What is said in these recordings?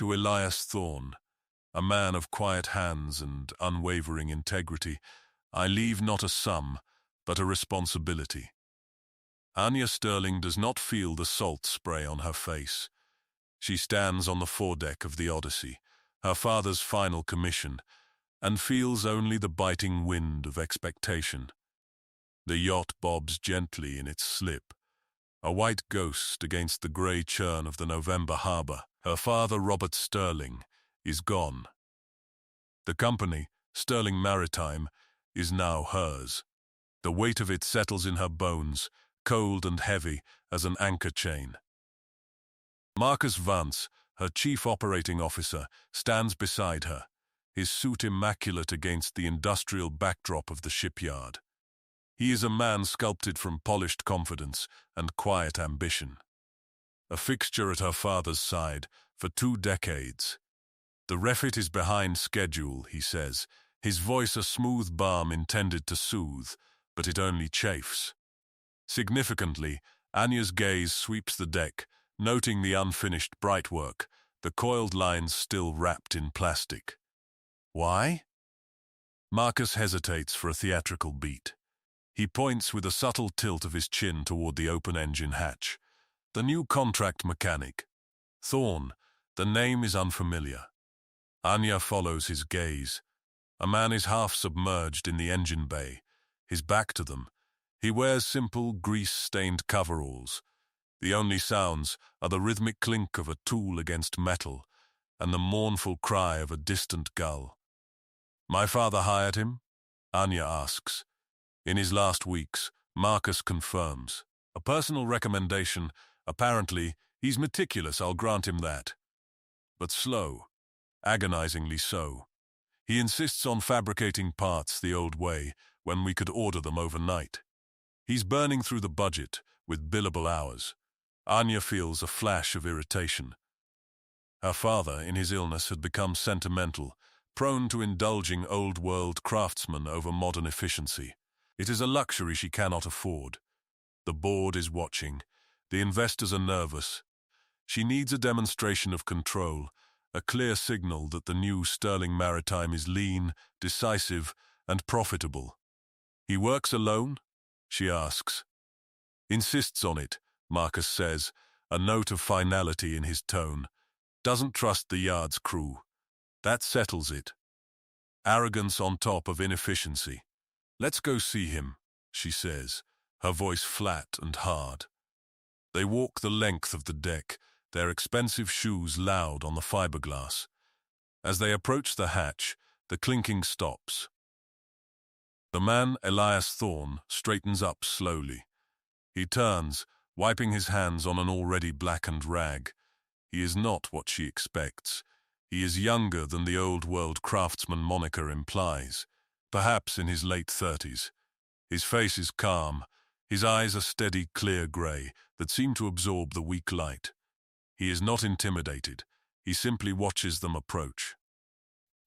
To Elias Vance, a man of quiet hands and unwavering integrity, I leave not a sum, but a responsibility. Anya Sterling does not feel the salt spray on her face. She stands on the foredeck of the Odyssey, her father's final commission, and feels only the biting wind of expectation. The yacht bobs gently in its slip, a white ghost against the grey churn of the November harbour. Her father, Robert Sterling, is gone. The company, Sterling Maritime, is now hers. The weight of it settles in her bones, cold and heavy as an anchor chain. Elias Vance, her chief operating officer, stands beside her, his suit immaculate against the industrial backdrop of the shipyard. He is a man sculpted from polished confidence and quiet ambition. A fixture at her father's side for 2 decades. The refit is behind schedule, he says, his voice a smooth balm intended to soothe, but it only chafes. Significantly, Anya's gaze sweeps the deck, noting the unfinished brightwork, the coiled lines still wrapped in plastic. Why? Marcus hesitates for a theatrical beat. He points with a subtle tilt of his chin toward the open engine hatch. The new contract mechanic. Thorne, the name is unfamiliar. Anya follows his gaze. A man is half submerged in the engine bay, his back to them. He wears simple, grease-stained coveralls. The only sounds are the rhythmic clink of a tool against metal and the mournful cry of a distant gull. My father hired him? Anya asks. In his last weeks, Marcus confirms. A personal recommendation. Apparently, he's meticulous, I'll grant him that. But slow, agonizingly so. He insists on fabricating parts the old way when we could order them overnight. He's burning through the budget with billable hours. Anya feels a flash of irritation. Her father, in his illness, had become sentimental, prone to indulging old-world craftsmen over modern efficiency. It is a luxury she cannot afford. The board is watching. The investors are nervous. She needs a demonstration of control, a clear signal that the new Sterling Maritime is lean, decisive, and profitable. He works alone? She asks. Insists on it, Marcus says, a note of finality in his tone. Doesn't trust the yard's crew. That settles it. Arrogance on top of inefficiency. Let's go see him, she says, her voice flat and hard. They walk the length of the deck, their expensive shoes loud on the fiberglass. As they approach the hatch, the clinking stops. The man, Elias Vance, straightens up slowly. He turns, wiping his hands on an already blackened rag. He is not what she expects. He is younger than the old-world craftsman moniker implies, perhaps in his late 30s. His face is calm, his eyes a steady, clear grey that seem to absorb the weak light. He is not intimidated. He simply watches them approach.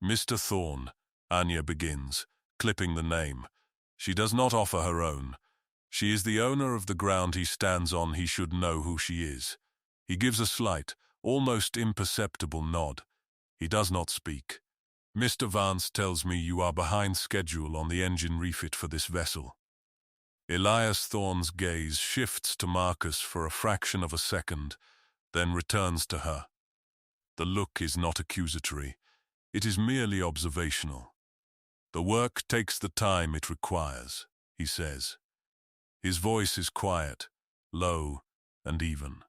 Mr. Thorne, Anya begins, clipping the name. She does not offer her own. She is the owner of the ground he stands on. He should know who she is. He gives a slight, almost imperceptible nod. He does not speak. Mr. Vance tells me you are behind schedule on the engine refit for this vessel. Elias Thorne's gaze shifts to Marcus for a fraction of a second, then returns to her. The look is not accusatory. It is merely observational. The work takes the time it requires, he says. His voice is quiet, low, and even.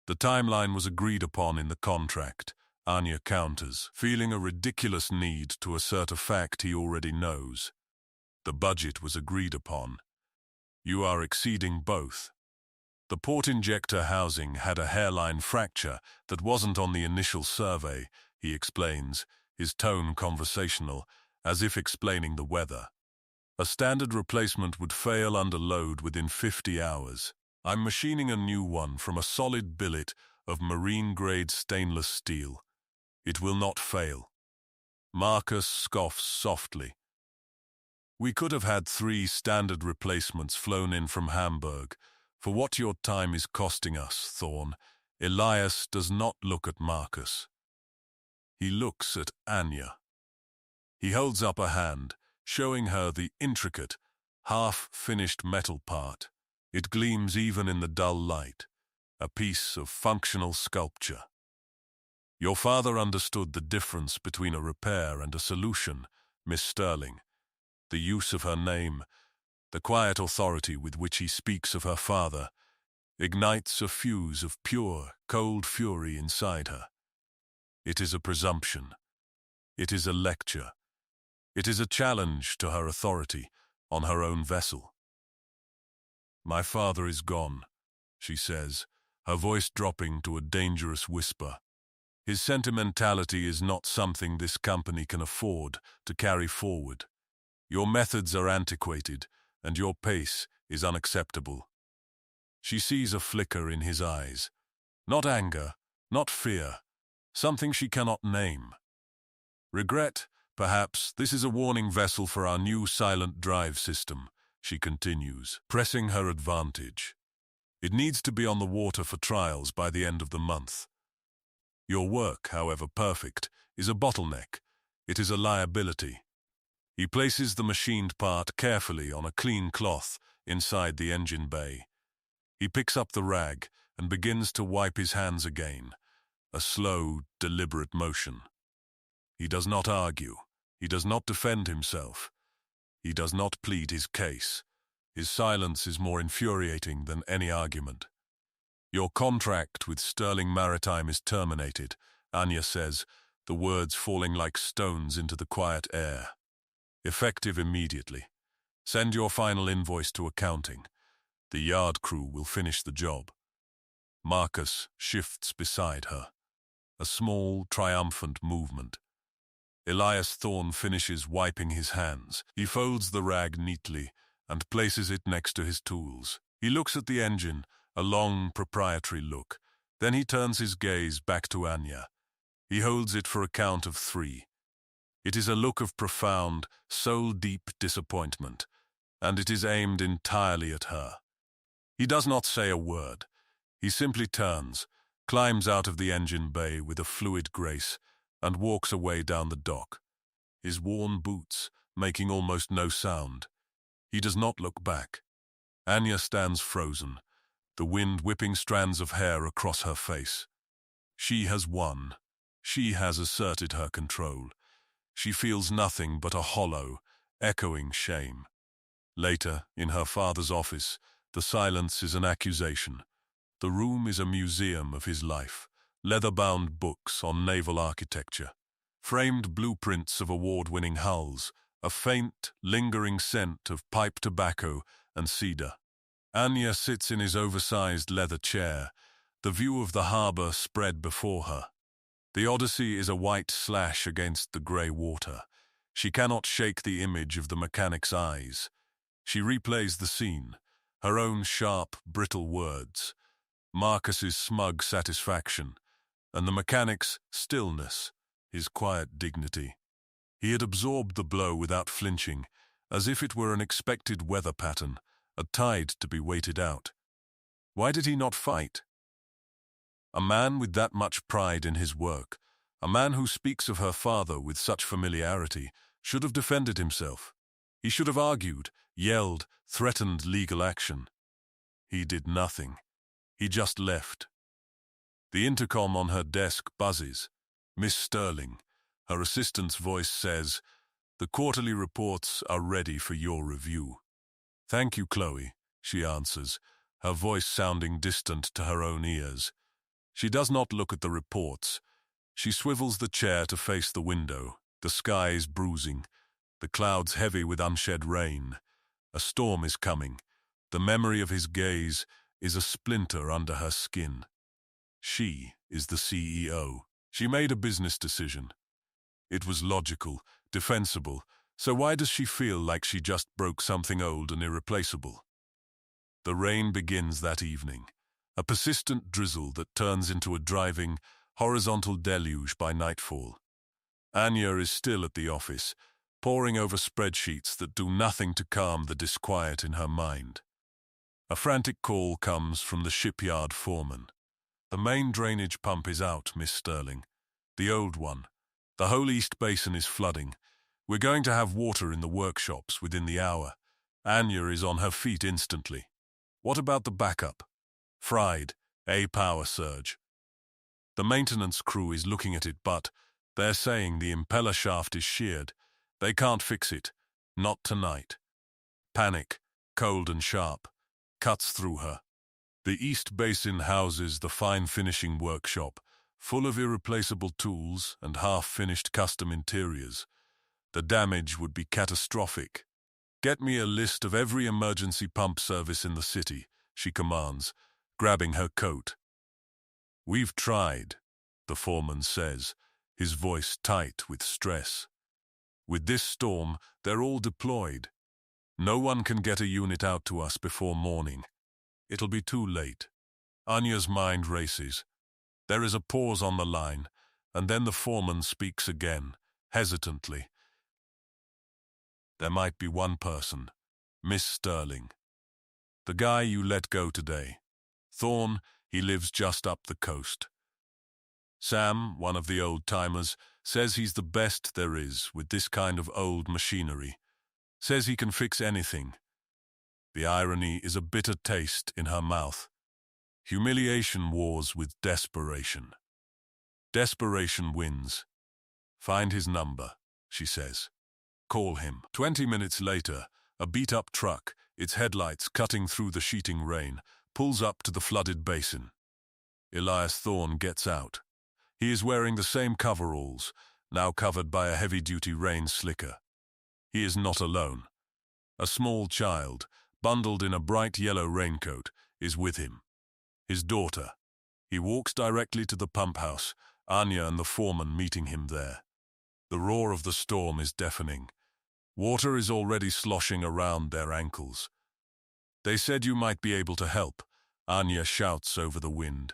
The timeline was agreed upon in the contract, Anya counters, feeling a ridiculous need to assert a fact he already knows. The budget was agreed upon. You are exceeding both. The port injector housing had a hairline fracture that wasn't on the initial survey, he explains, his tone conversational, as if explaining the weather. A standard replacement would fail under load within 50 hours. I'm machining a new one from a solid billet of marine-grade stainless steel. It will not fail. Marcus scoffs softly. We could have had 3 standard replacements flown in from Hamburg. For what your time is costing us, Thorne, Elias does not look at Marcus. He looks at Anya. He holds up a hand, showing her the intricate, half-finished metal part. It gleams even in the dull light, a piece of functional sculpture. Your father understood the difference between a repair and a solution, Miss Sterling. The use of her name, the quiet authority with which he speaks of her father, ignites a fuse of pure, cold fury inside her. It is a presumption. It is a lecture. It is a challenge to her authority on her own vessel. "My father is gone," she says, her voice dropping to a dangerous whisper. "His sentimentality is not something this company can afford to carry forward. Your methods are antiquated, and your pace is unacceptable." She sees a flicker in his eyes. Not anger, not fear, something she cannot name. "Regret, perhaps. This is a warning vessel for our new silent drive system," she continues, pressing her advantage. "It needs to be on the water for trials by the end of the month. Your work, however perfect, is a bottleneck. It is a liability." He places the machined part carefully on a clean cloth inside the engine bay. He picks up the rag and begins to wipe his hands again, a slow, deliberate motion. He does not argue. He does not defend himself. He does not plead his case. His silence is more infuriating than any argument. "Your contract with Sterling Maritime is terminated," Anya says, the words falling like stones into the quiet air. "Effective immediately. Send your final invoice to accounting. The yard crew will finish the job." Marcus shifts beside her. A small, triumphant movement. Elias Thorne finishes wiping his hands. He folds the rag neatly and places it next to his tools. He looks at the engine, a long, proprietary look. Then he turns his gaze back to Anya. He holds it for a count of 3. It is a look of profound, soul-deep disappointment, and it is aimed entirely at her. He does not say a word. He simply turns, climbs out of the engine bay with a fluid grace, and walks away down the dock, his worn boots making almost no sound. He does not look back. Anya stands frozen, the wind whipping strands of hair across her face. She has won. She has asserted her control. She feels nothing but a hollow, echoing shame. Later, in her father's office, the silence is an accusation. The room is a museum of his life. Leather-bound books on naval architecture, framed blueprints of award-winning hulls, a faint, lingering scent of pipe tobacco and cedar. Anya sits in his oversized leather chair, the view of the harbor spread before her. The Odyssey is a white slash against the grey water. She cannot shake the image of the mechanic's eyes. She replays the scene, her own sharp, brittle words, Marcus's smug satisfaction, and the mechanic's stillness, his quiet dignity. He had absorbed the blow without flinching, as if it were an expected weather pattern, a tide to be waited out. Why did he not fight? A man with that much pride in his work, a man who speaks of her father with such familiarity, should have defended himself. He should have argued, yelled, threatened legal action. He did nothing. He just left. The intercom on her desk buzzes. "Miss Sterling," her assistant's voice says, "the quarterly reports are ready for your review." "Thank you, Chloe," she answers, her voice sounding distant to her own ears. She does not look at the reports. She swivels the chair to face the window. The sky is bruising, the clouds heavy with unshed rain. A storm is coming. The memory of his gaze is a splinter under her skin. She is the CEO. She made a business decision. It was logical, defensible, so why does she feel like she just broke something old and irreplaceable? The rain begins that evening, a persistent drizzle that turns into a driving, horizontal deluge by nightfall. Anya is still at the office, poring over spreadsheets that do nothing to calm the disquiet in her mind. A frantic call comes from the shipyard foreman. The main drainage pump is out, Miss Sterling. The old one. The whole east basin is flooding. We're going to have water in the workshops within the hour. Anya is on her feet instantly. What about the backup? Fried. A power surge. The maintenance crew is looking at it, but they're saying the impeller shaft is sheared. They can't fix it. Not tonight. Panic, cold and sharp, cuts through her. The East Basin houses the fine finishing workshop, full of irreplaceable tools and half-finished custom interiors. The damage would be catastrophic. Get me a list of every emergency pump service in the city, she commands, grabbing her coat. We've tried, the foreman says, his voice tight with stress. With this storm, they're all deployed. No one can get a unit out to us before morning. It'll be too late. Anya's mind races. There is a pause on the line, and then the foreman speaks again, hesitantly. There might be one person, Miss Sterling. The guy you let go today. Thorne, he lives just up the coast. Sam, one of the old-timers, says he's the best there is with this kind of old machinery. Says he can fix anything. The irony is a bitter taste in her mouth. Humiliation wars with desperation. Desperation wins. Find his number, she says. Call him. 20 minutes later, a beat-up truck, its headlights cutting through the sheeting rain, pulls up to the flooded basin. Elias Thorne gets out. He is wearing the same coveralls, now covered by a heavy-duty rain slicker. He is not alone. A small child, bundled in a bright yellow raincoat, is with him. His daughter. He walks directly to the pump house, Anya and the foreman meeting him there. The roar of the storm is deafening. Water is already sloshing around their ankles. They said you might be able to help, Anya shouts over the wind.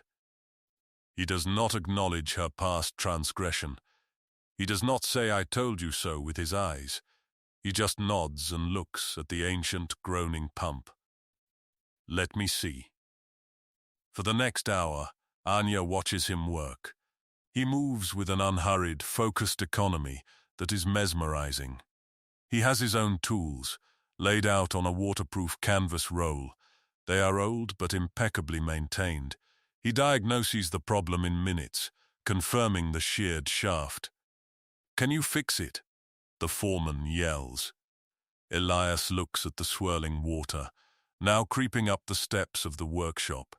He does not acknowledge her past transgression. He does not say "I told you so" with his eyes. He just nods and looks at the ancient, groaning pump. Let me see. For the next hour, Anya watches him work. He moves with an unhurried, focused economy that is mesmerizing. He has his own tools, laid out on a waterproof canvas roll. They are old but impeccably maintained. He diagnoses the problem in minutes, confirming the sheared shaft. Can you fix it? The foreman yells. Elias looks at the swirling water, now creeping up the steps of the workshop.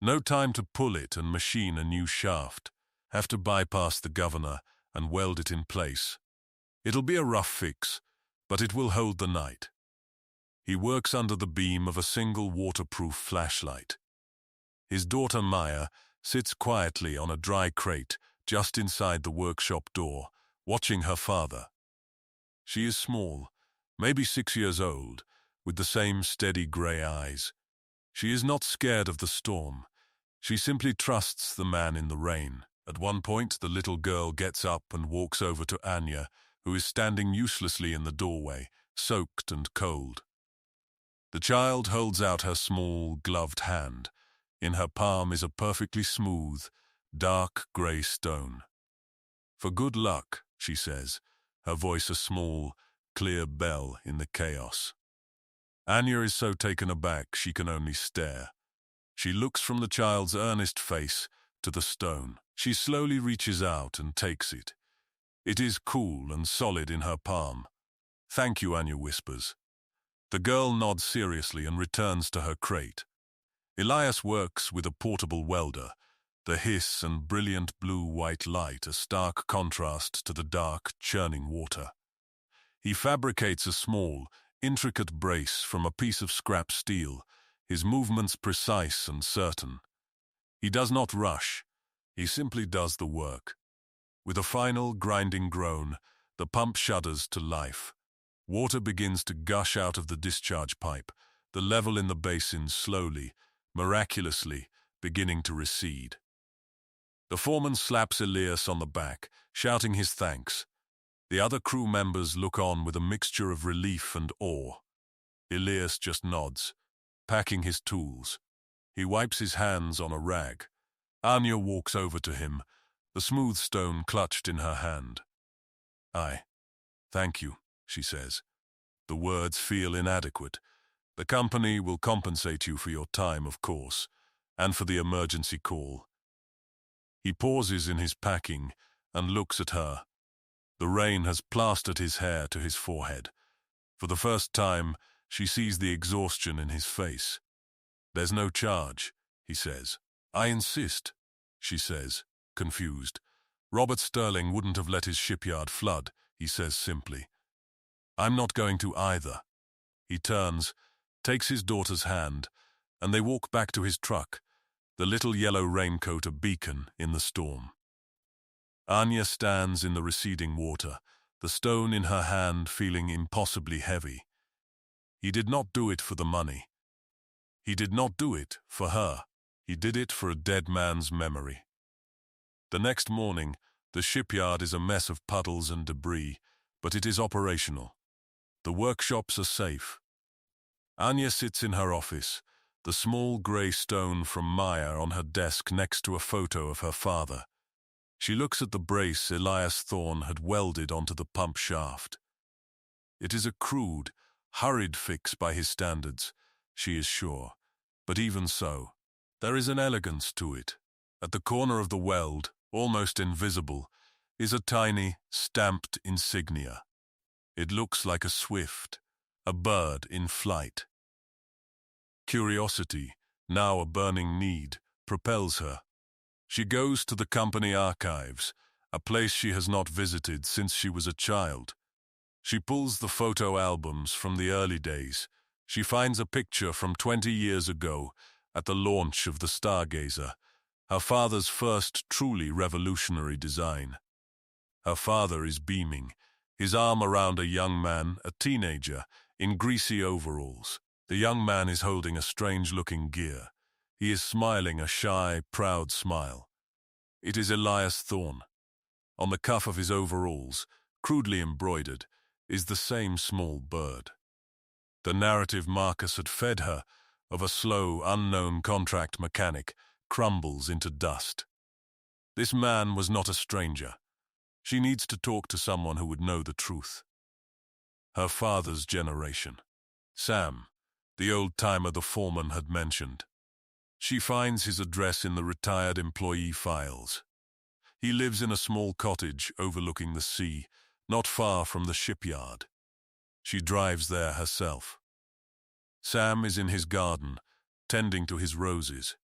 No time to pull it and machine a new shaft. Have to bypass the governor and weld it in place. It'll be a rough fix, but it will hold the night. He works under the beam of a single waterproof flashlight. His daughter Maya sits quietly on a dry crate just inside the workshop door, watching her father. She is small, maybe 6 years old, with the same steady grey eyes. She is not scared of the storm. She simply trusts the man in the rain. At one point, the little girl gets up and walks over to Anya, who is standing uselessly in the doorway, soaked and cold. The child holds out her small, gloved hand. In her palm is a perfectly smooth, dark grey stone. For good luck, she says, her voice a small, clear bell in the chaos. Anya is so taken aback she can only stare. She looks from the child's earnest face to the stone. She slowly reaches out and takes it. It is cool and solid in her palm. Thank you, Anya whispers. The girl nods seriously and returns to her crate. Elias works with a portable welder, the hiss and brilliant blue-white light a stark contrast to the dark, churning water. He fabricates a small, intricate brace from a piece of scrap steel, his movements precise and certain. He does not rush. He simply does the work. With a final, grinding groan, the pump shudders to life. Water begins to gush out of the discharge pipe, the level in the basin slowly, miraculously, beginning to recede. The foreman slaps Elias on the back, shouting his thanks. The other crew members look on with a mixture of relief and awe. Elias just nods, packing his tools. He wipes his hands on a rag. Anya walks over to him, the smooth stone clutched in her hand. Thank you, she says. The words feel inadequate. The company will compensate you for your time, of course, and for the emergency call. He pauses in his packing and looks at her. The rain has plastered his hair to his forehead. For the first time, she sees the exhaustion in his face. There's no charge, he says. I insist, she says, confused. Robert Sterling wouldn't have let his shipyard flood, he says simply. I'm not going to either. He turns, takes his daughter's hand, and they walk back to his truck, the little yellow raincoat a beacon in the storm. Anya stands in the receding water, the stone in her hand feeling impossibly heavy. He did not do it for the money. He did not do it for her. He did it for a dead man's memory. The next morning, the shipyard is a mess of puddles and debris, but it is operational. The workshops are safe. Anya sits in her office, the small grey stone from Maya on her desk next to a photo of her father. She looks at the brace Elias Thorne had welded onto the pump shaft. It is a crude, hurried fix by his standards, she is sure, but even so, there is an elegance to it. At the corner of the weld, almost invisible, is a tiny, stamped insignia. It looks like a swift, a bird in flight. Curiosity, now a burning need, propels her. She goes to the company archives, a place she has not visited since she was a child. She pulls the photo albums from the early days. She finds a picture from 20 years ago at the launch of the Stargazer, her father's first truly revolutionary design. Her father is beaming, his arm around a young man, a teenager, in greasy overalls. The young man is holding a strange-looking gear. He is smiling a shy, proud smile. It is Elias Thorne. On the cuff of his overalls, crudely embroidered, is the same small bird. The narrative Marcus had fed her, of a slow, unknown contract mechanic, crumbles into dust. This man was not a stranger. She needs to talk to someone who would know the truth. Her father's generation. Sam, the old-timer the foreman had mentioned. She finds his address in the retired employee files. He lives in a small cottage overlooking the sea, not far from the shipyard. She drives there herself. Sam is in his garden, tending to his roses.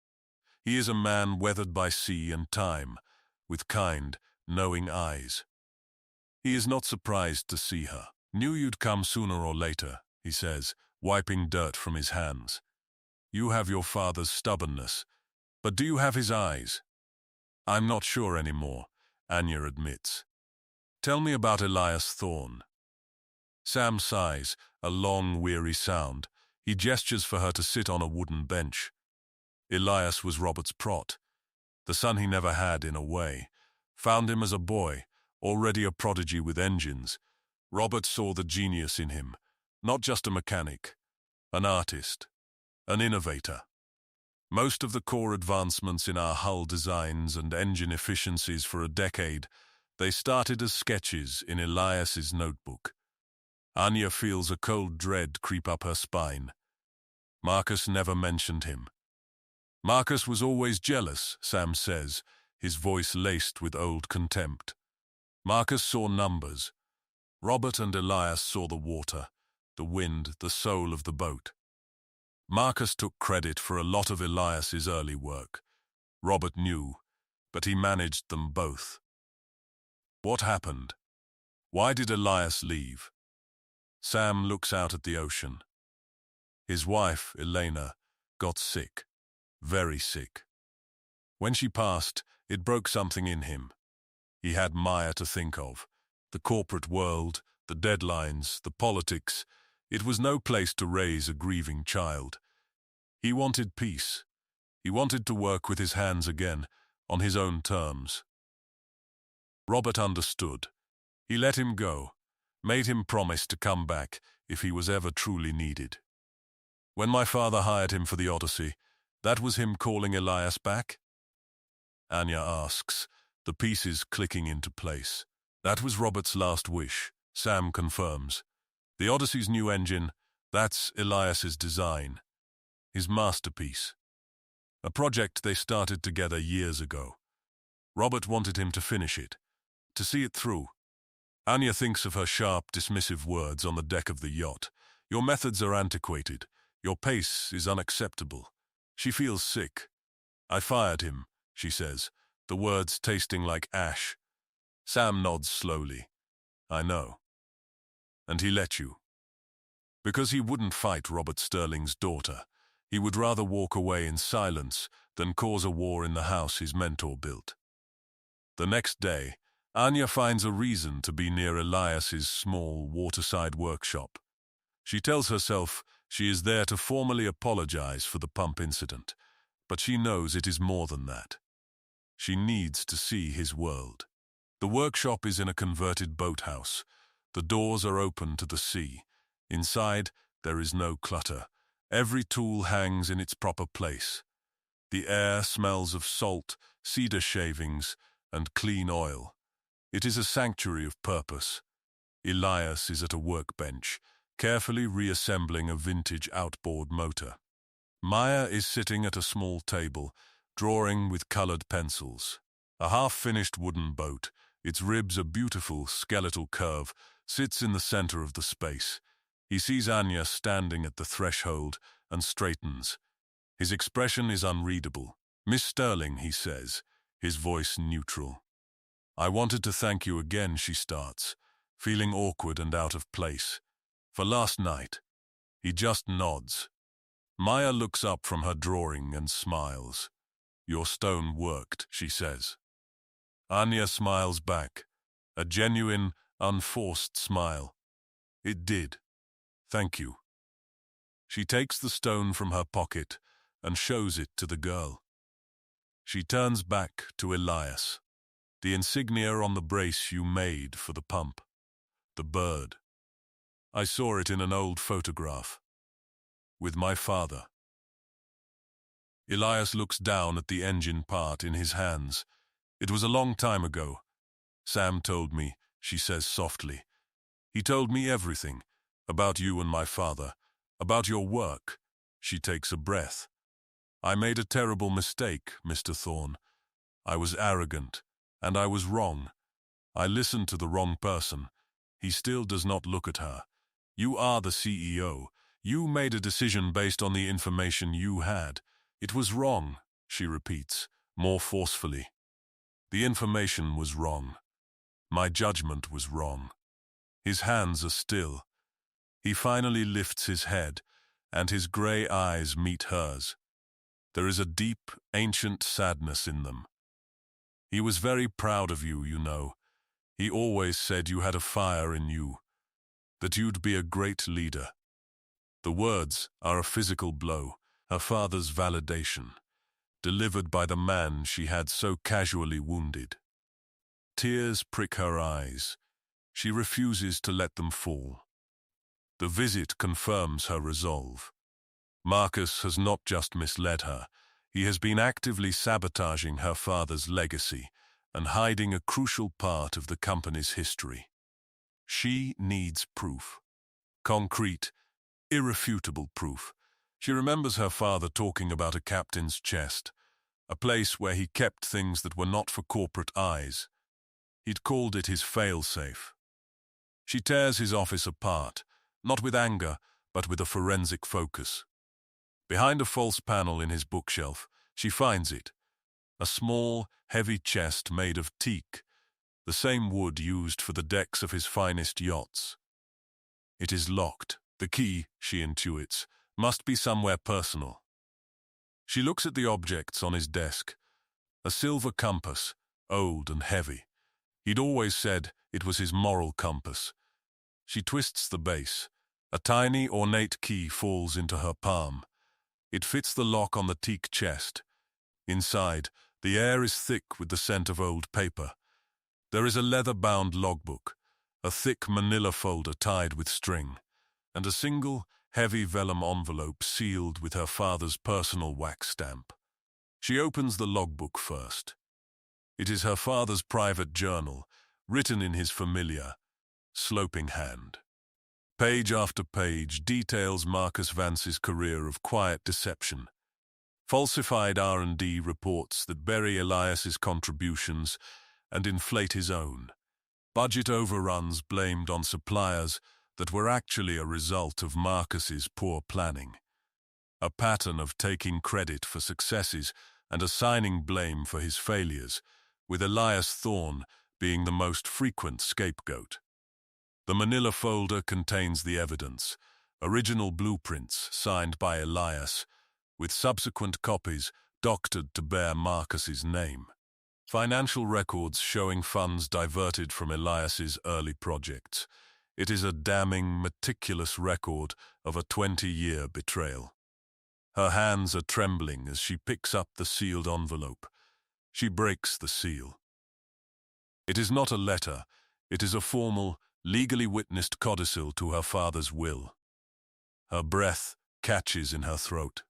He is a man weathered by sea and time, with kind, knowing eyes. He is not surprised to see her. Knew you'd come sooner or later, he says, wiping dirt from his hands. You have your father's stubbornness, but do you have his eyes? I'm not sure anymore, Anya admits. Tell me about Elias Thorne. Sam sighs, a long, weary sound. He gestures for her to sit on a wooden bench. Elias was Robert's prot, the son he never had in a way. Found him as a boy, already a prodigy with engines. Robert saw the genius in him, not just a mechanic, an artist, an innovator. Most of the core advancements in our hull designs and engine efficiencies for a decade, they started as sketches in Elias's notebook. Anya feels a cold dread creep up her spine. Marcus never mentioned him. Marcus was always jealous, Sam says, his voice laced with old contempt. Marcus saw numbers. Robert and Elias saw the water, the wind, the soul of the boat. Marcus took credit for a lot of Elias's early work. Robert knew, but he managed them both. What happened? Why did Elias leave? Sam looks out at the ocean. His wife, Elena, got sick, very sick. When she passed, it broke something in him. He had Maya to think of, the corporate world, the deadlines, the politics. It was no place to raise a grieving child. He wanted peace. He wanted to work with his hands again, on his own terms. Robert understood. He let him go, made him promise to come back if he was ever truly needed. When my father hired him for the Odyssey, that was him calling Elias back? Anya asks, the pieces clicking into place. That was Robert's last wish, Sam confirms. The Odyssey's new engine, that's Elias's design. His masterpiece. A project they started together years ago. Robert wanted him to finish it, to see it through. Anya thinks of her sharp, dismissive words on the deck of the yacht. Your methods are antiquated. Your pace is unacceptable. She feels sick. I fired him, she says, the words tasting like ash. Sam nods slowly. I know. And he let you. Because he wouldn't fight Robert Sterling's daughter. He would rather walk away in silence than cause a war in the house his mentor built. The next day, Anya finds a reason to be near Elias's small waterside workshop. She tells herself she is there to formally apologize for the pump incident, but she knows it is more than that. She needs to see his world. The workshop is in a converted boathouse. The doors are open to the sea. Inside, there is no clutter. Every tool hangs in its proper place. The air smells of salt, cedar shavings, and clean oil. It is a sanctuary of purpose. Elias is at a workbench, carefully reassembling a vintage outboard motor. Maya is sitting at a small table, drawing with colored pencils. A half-finished wooden boat, its ribs a beautiful skeletal curve, sits in the center of the space. He sees Anya standing at the threshold and straightens. His expression is unreadable. Miss Sterling, he says, his voice neutral. I wanted to thank you again, she starts, feeling awkward and out of place. For last night. He just nods. Maya looks up from her drawing and smiles. Your stone worked, she says. Anya smiles back, a genuine, unforced smile. It did. Thank you. She takes the stone from her pocket and shows it to the girl. She turns back to Elias. The insignia on the brace you made for the pump. The bird. I saw it in an old photograph. With my father. Elias looks down at the engine part in his hands. It was a long time ago. Sam told me, she says softly. He told me everything. About you and my father. About your work. She takes a breath. I made a terrible mistake, Mr. Thorne. I was arrogant, and I was wrong. I listened to the wrong person. He still does not look at her. You are the CEO. You made a decision based on the information you had. It was wrong, she repeats, more forcefully. The information was wrong. My judgment was wrong. His hands are still. He finally lifts his head, and his grey eyes meet hers. There is a deep, ancient sadness in them. He was very proud of you, you know. He always said you had a fire in you, that you'd be a great leader. The words are a physical blow, her father's validation, delivered by the man she had so casually wounded. Tears prick her eyes. She refuses to let them fall. The visit confirms her resolve. Marcus has not just misled her. He has been actively sabotaging her father's legacy and hiding a crucial part of the company's history. She needs proof. Concrete, irrefutable proof. She remembers her father talking about a captain's chest, a place where he kept things that were not for corporate eyes. He'd called it his fail-safe. She tears his office apart, not with anger, but with a forensic focus. Behind a false panel in his bookshelf, she finds it. A small, heavy chest made of teak, the same wood used for the decks of his finest yachts. It is locked. The key, she intuits, must be somewhere personal. She looks at the objects on his desk. A silver compass, old and heavy. He'd always said it was his moral compass. She twists the base. A tiny, ornate key falls into her palm. It fits the lock on the teak chest. Inside, the air is thick with the scent of old paper. There is a leather-bound logbook, a thick manila folder tied with string, and a single, heavy vellum envelope sealed with her father's personal wax stamp. She opens the logbook first. It is her father's private journal, written in his familiar, sloping hand. Page after page details Marcus Vance's career of quiet deception. Falsified R&D reports that bury Elias's contributions and inflate his own. Budget overruns blamed on suppliers that were actually a result of Marcus's poor planning. A pattern of taking credit for successes and assigning blame for his failures, with Elias Thorne being the most frequent scapegoat. The manila folder contains the evidence, original blueprints signed by Elias, with subsequent copies doctored to bear Marcus's name. Financial records showing funds diverted from Elias's early projects. It is a damning, meticulous record of a 20-year betrayal. Her hands are trembling as she picks up the sealed envelope. She breaks the seal. It is not a letter. It is a formal, legally witnessed codicil to her father's will. Her breath catches in her throat.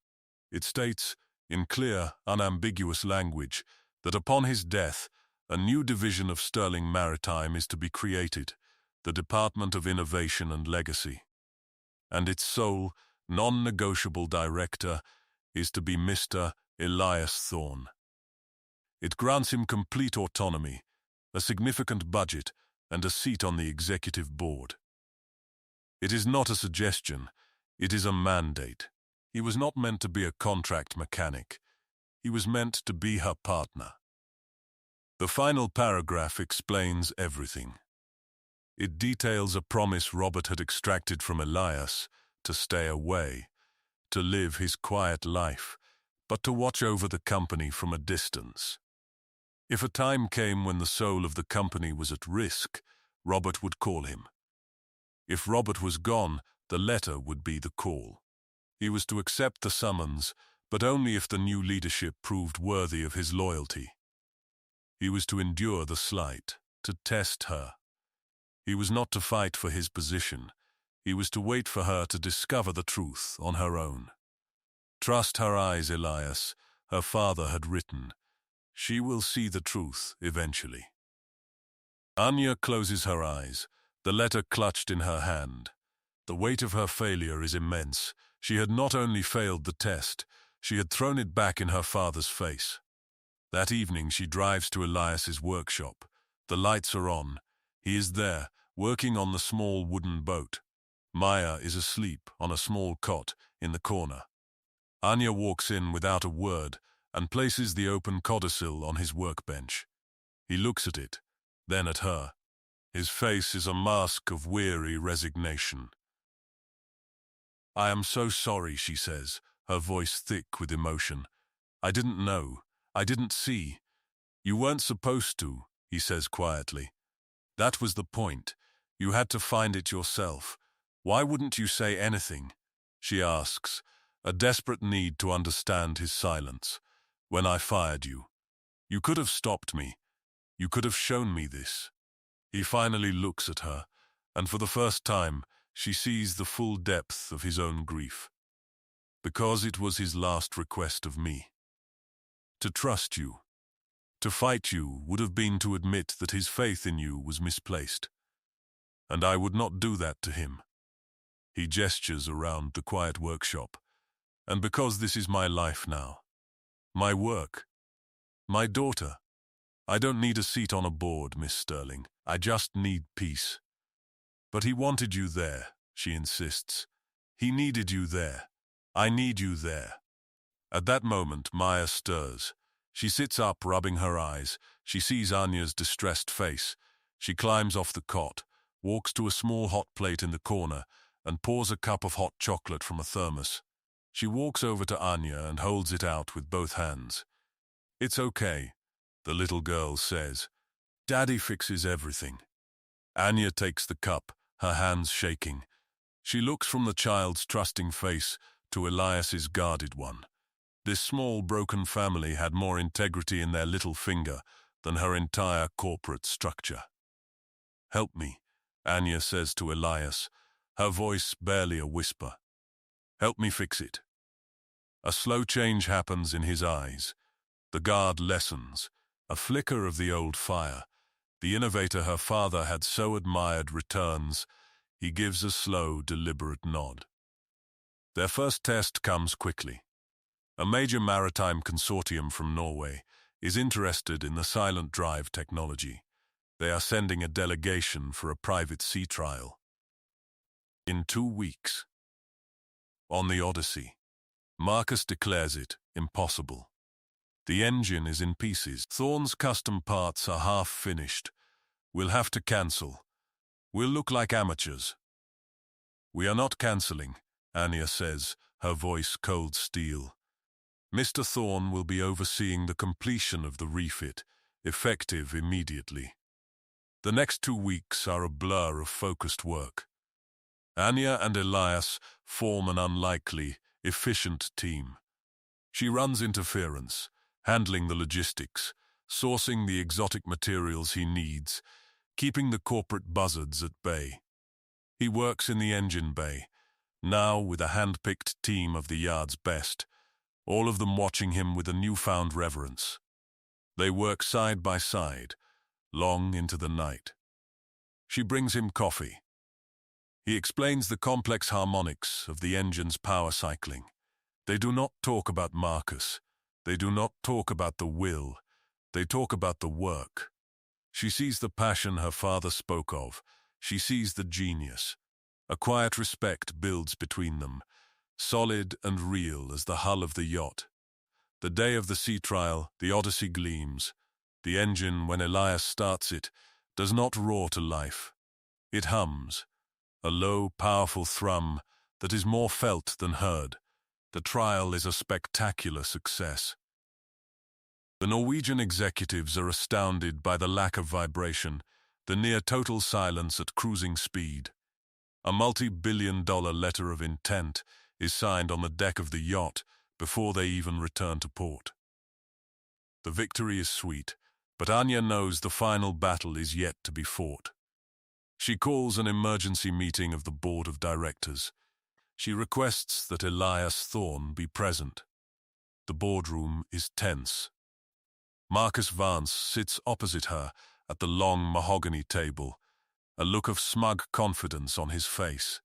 It states, in clear, unambiguous language, that upon his death, a new division of Sterling Maritime is to be created, the Department of Innovation and Legacy. And its sole, non-negotiable director is to be Mr. Elias Thorne. It grants him complete autonomy, a significant budget, and a seat on the executive board. It is not a suggestion, it is a mandate. He was not meant to be a contract mechanic. He was meant to be her partner. The final paragraph explains everything. It details a promise Robert had extracted from Elias to stay away, to live his quiet life, but to watch over the company from a distance. If a time came when the soul of the company was at risk, Robert would call him. If Robert was gone, the letter would be the call. He was to accept the summons, but only if the new leadership proved worthy of his loyalty. He was to endure the slight, to test her. He was not to fight for his position. He was to wait for her to discover the truth on her own. Trust her eyes, Elias, her father had written. She will see the truth eventually. Anya closes her eyes, the letter clutched in her hand. The weight of her failure is immense. She had not only failed the test, she had thrown it back in her father's face. That evening she drives to Elias's workshop. The lights are on. He is there, working on the small wooden boat. Maya is asleep on a small cot in the corner. Anya walks in without a word and places the open codicil on his workbench. He looks at it, then at her. His face is a mask of weary resignation. "I am so sorry," she says, her voice thick with emotion. "I didn't know. I didn't see." "You weren't supposed to," he says quietly. "That was the point. You had to find it yourself. Why wouldn't you say anything?" she asks, a desperate need to understand his silence. "When I fired you. You could have stopped me. You could have shown me this." He finally looks at her, and for the first time, she sees the full depth of his own grief. "Because it was his last request of me. To trust you, to fight you, would have been to admit that his faith in you was misplaced. And I would not do that to him." He gestures around the quiet workshop. "And because this is my life now. My work. My daughter. I don't need a seat on a board, Miss Sterling. I just need peace." "But he wanted you there," she insists. "He needed you there. I need you there." At that moment, Maya stirs. She sits up, rubbing her eyes. She sees Anya's distressed face. She climbs off the cot, walks to a small hot plate in the corner, and pours a cup of hot chocolate from a thermos. She walks over to Anya and holds it out with both hands. "It's okay," the little girl says. "Daddy fixes everything." Anya takes the cup, her hands shaking. She looks from the child's trusting face to Elias's guarded one. This small, broken family had more integrity in their little finger than her entire corporate structure. "Help me," Anya says to Elias, her voice barely a whisper. "Help me fix it." A slow change happens in his eyes. The guard lessens. A flicker of the old fire. The innovator her father had so admired returns. He gives a slow, deliberate nod. Their first test comes quickly. A major maritime consortium from Norway is interested in the silent drive technology. They are sending a delegation for a private sea trial. In 2 weeks. On the Odyssey, Marcus declares it impossible. The engine is in pieces. Thorne's custom parts are half finished. We'll have to cancel. We'll look like amateurs. We are not cancelling, Anya says, her voice cold steel. Mr. Thorne will be overseeing the completion of the refit, effective immediately. The next 2 weeks are a blur of focused work. Anya and Elias form an unlikely, efficient team. She runs interference, handling the logistics, sourcing the exotic materials he needs, keeping the corporate buzzards at bay. He works in the engine bay, now with a hand-picked team of the yard's best, all of them watching him with a newfound reverence. They work side by side, long into the night. She brings him coffee. He explains the complex harmonics of the engine's power cycling. They do not talk about Marcus. They do not talk about the will. They talk about the work. She sees the passion her father spoke of. She sees the genius. A quiet respect builds between them, solid and real as the hull of the yacht. The day of the sea trial, the Odyssey gleams. The engine, when Elias starts it, does not roar to life. It hums, a low, powerful thrum that is more felt than heard. The trial is a spectacular success. The Norwegian executives are astounded by the lack of vibration, the near-total silence at cruising speed. A multi-billion-dollar letter of intent is signed on the deck of the yacht before they even return to port. The victory is sweet, but Anya knows the final battle is yet to be fought. She calls an emergency meeting of the board of directors. She requests that Elias Thorne be present. The boardroom is tense. Elias Vance sits opposite her at the long mahogany table, a look of smug confidence on his face.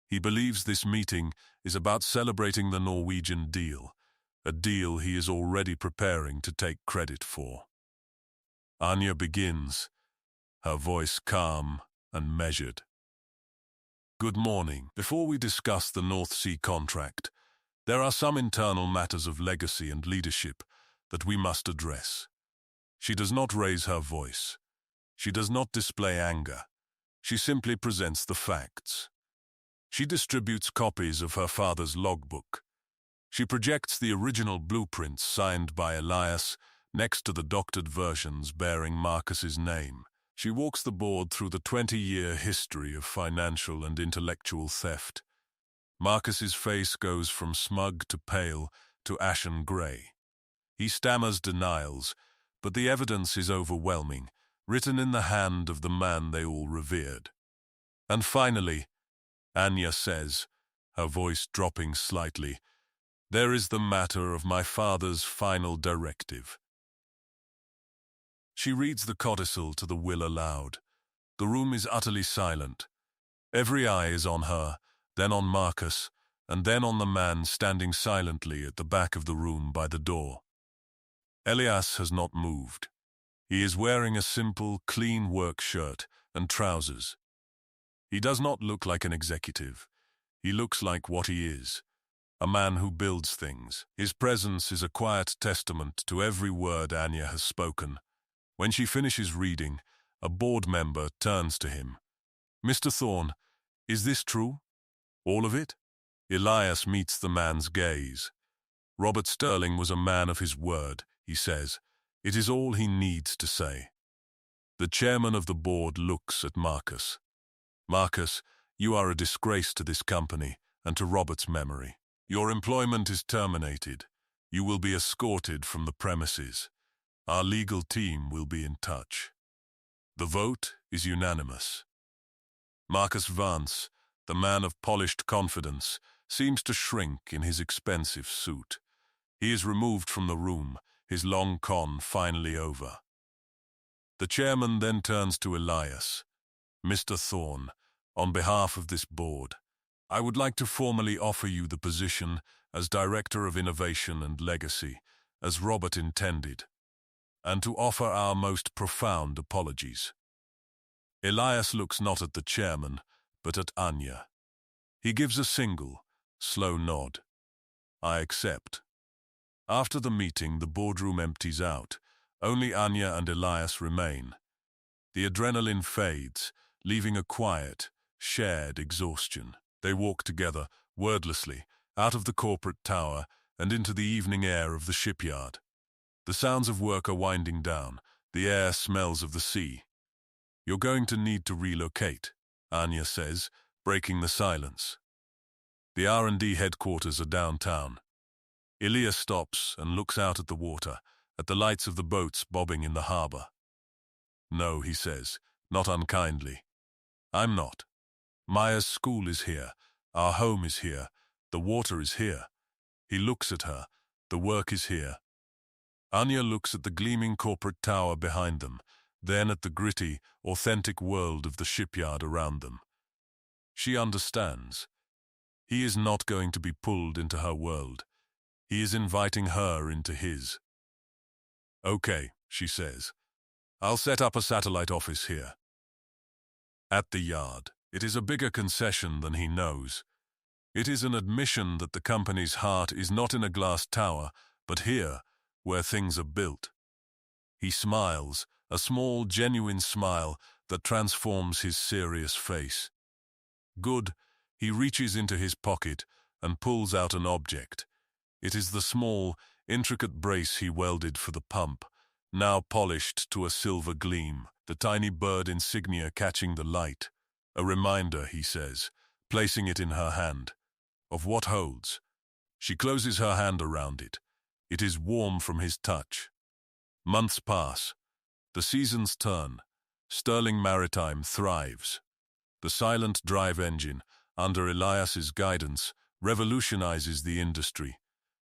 He believes this meeting is about celebrating the Norwegian deal, a deal he is already preparing to take credit for. Anya begins, her voice calm and measured. Good morning. Before we discuss the North Sea contract, there are some internal matters of legacy and leadership that we must address. She does not raise her voice. She does not display anger. She simply presents the facts. She distributes copies of her father's logbook. She projects the original blueprints signed by Elias next to the doctored versions bearing Marcus's name. She walks the board through the 20-year history of financial and intellectual theft. Marcus's face goes from smug to pale to ashen grey. He stammers denials, but the evidence is overwhelming, written in the hand of the man they all revered. And finally, Anya says, her voice dropping slightly, there is the matter of my father's final directive. She reads the codicil to the will aloud. The room is utterly silent. Every eye is on her, then on Marcus, and then on the man standing silently at the back of the room by the door. Elias has not moved. He is wearing a simple, clean work shirt and trousers. He does not look like an executive. He looks like what he is, a man who builds things. His presence is a quiet testament to every word Anya has spoken. When she finishes reading, a board member turns to him. Mr. Thorne, is this true? All of it? Elias meets the man's gaze. Robert Sterling was a man of his word, he says. It is all he needs to say. The chairman of the board looks at Marcus. Marcus, you are a disgrace to this company and to Robert's memory. Your employment is terminated. You will be escorted from the premises. Our legal team will be in touch. The vote is unanimous. Elias Vance, the man of polished confidence, seems to shrink in his expensive suit. He is removed from the room, his long con finally over. The chairman then turns to Elias. Mr. Thorne, on behalf of this board, I would like to formally offer you the position as Director of Innovation and Legacy, as Robert intended, and to offer our most profound apologies. Elias looks not at the chairman, but at Anya. He gives a single, slow nod. I accept. After the meeting, the boardroom empties out. Only Anya and Elias remain. The adrenaline fades, leaving a quiet, shared exhaustion. They walk together, wordlessly, out of the corporate tower and into the evening air of the shipyard. The sounds of work are winding down. The air smells of the sea. You're going to need to relocate, Anya says, breaking the silence. The R&D headquarters are downtown. Elias stops and looks out at the water, at the lights of the boats bobbing in the harbor. No, he says, not unkindly. I'm not. Maya's school is here. Our home is here. The water is here. He looks at her. The work is here. Anya looks at the gleaming corporate tower behind them, then at the gritty, authentic world of the shipyard around them. She understands. He is not going to be pulled into her world. He is inviting her into his. Okay, she says. I'll set up a satellite office here. At the yard, it is a bigger concession than he knows. It is an admission that the company's heart is not in a glass tower, but here, where things are built. He smiles, a small, genuine smile that transforms his serious face. Good, he reaches into his pocket and pulls out an object. It is the small, intricate brace he welded for the pump, now polished to a silver gleam, the tiny bird insignia catching the light. A reminder, he says, placing it in her hand, of what holds. She closes her hand around it. It is warm from his touch. Months pass. The seasons turn. Sterling Maritime thrives. The silent drive engine, under Elias's guidance, revolutionizes the industry.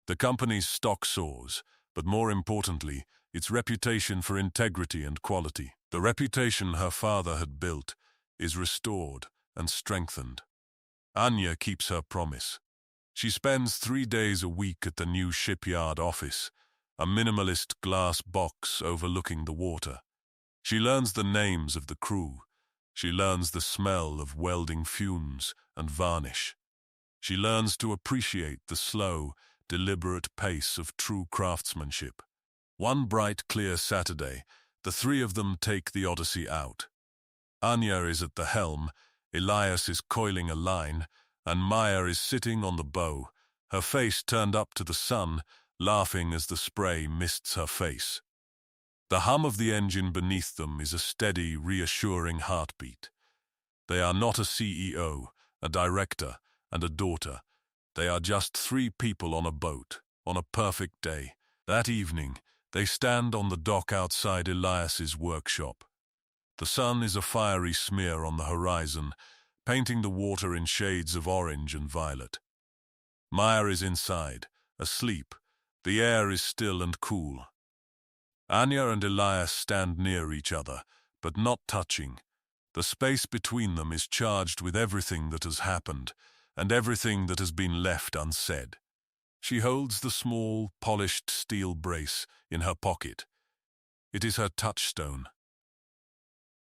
The company's stock soars, but more importantly, its reputation for integrity and quality. The reputation her father had built is restored and strengthened. Anya keeps her promise. She spends 3 days a week at the new shipyard office, a minimalist glass box overlooking the water. She learns the names of the crew. She learns the smell of welding fumes and varnish. She learns to appreciate the slow, deliberate pace of true craftsmanship. One bright, clear Saturday, the three of them take the Odyssey out. Anya is at the helm, Elias is coiling a line, and Maya is sitting on the bow, her face turned up to the sun, laughing as the spray mists her face. The hum of the engine beneath them is a steady, reassuring heartbeat. They are not a CEO, a director, and a daughter. They are just 3 people on a boat, on a perfect day. That evening, they stand on the dock outside Elias's workshop. The sun is a fiery smear on the horizon, painting the water in shades of orange and violet. Maya is inside, asleep. The air is still and cool. Anya and Elias stand near each other, but not touching. The space between them is charged with everything that has happened, and everything that has been left unsaid. She holds the small, polished steel brace in her pocket. It is her touchstone.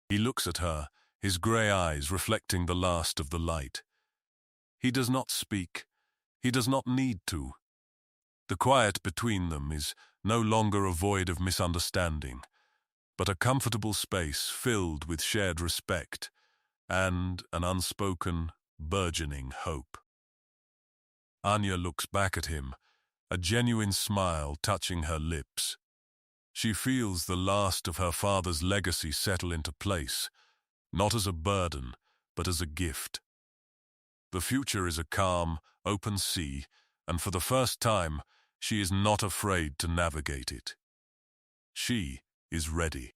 He looks at her, his grey eyes reflecting the last of the light. He does not speak. He does not need to. The quiet between them is no longer a void of misunderstanding, but a comfortable space filled with shared respect and an unspoken, burgeoning hope. Anya looks back at him, a genuine smile touching her lips. She feels the last of her father's legacy settle into place, not as a burden, but as a gift. The future is a calm, open sea, and for the first time, she is not afraid to navigate it. She is ready.